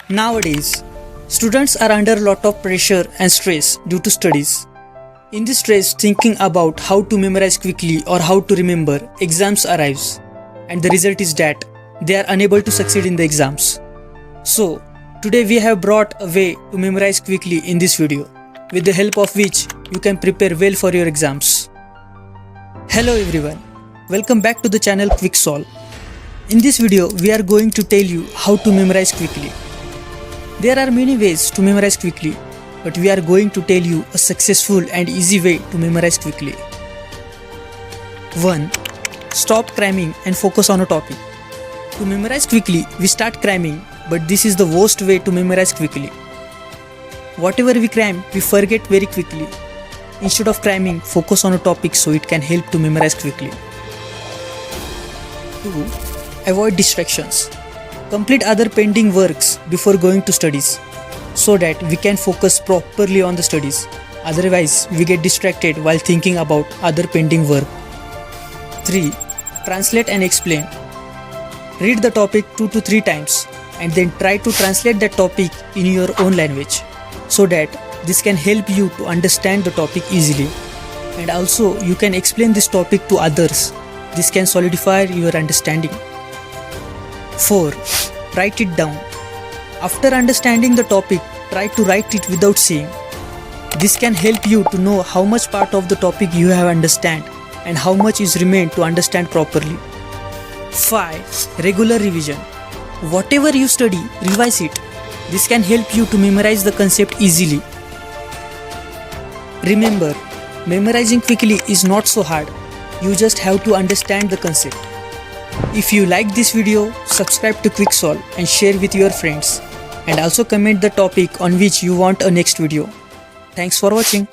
Nowadays, students are under a lot of pressure and stress due to studies. In this stress, thinking about how to memorize quickly or how to remember, exams arrives, and the result is that they are unable to succeed in the exams. So, today we have brought a way to memorize quickly in this video, with the help of which you can prepare well for your exams. Hello everyone, welcome back to the channel QuickSolve. In this video, we are going to tell you how to memorize quickly. There are many ways to memorize quickly, but we are going to tell you a successful and easy way to memorize quickly. 1. Stop cramming and focus on a topic. To memorize quickly, we start cramming, but this is the worst way to memorize quickly. Whatever we cram, we forget very quickly. Instead of cramming, focus on a topic so it can help to memorize quickly. 2. Avoid distractions. Complete other pending works before going to studies, so that we can focus properly on the studies. Otherwise, we get distracted while thinking about other pending work. 3. Translate and explain. Read the topic 2 to 3 times and then try to translate that topic in your own language, so that this can help you to understand the topic easily. And also, you can explain this topic to others. This can solidify your understanding. 4. Write it down. After understanding the topic, try to write it without saying. This can help you to know how much part of the topic you have understand and how much is remained to understand properly. 5. Regular revision. Whatever you study, revise it. This can help you to memorize the concept easily. Remember, memorizing quickly is not so hard. You just have to understand the concept. If you like this video, subscribe to QuickSolve and share with your friends. And also comment the topic on which you want a next video. Thanks for watching.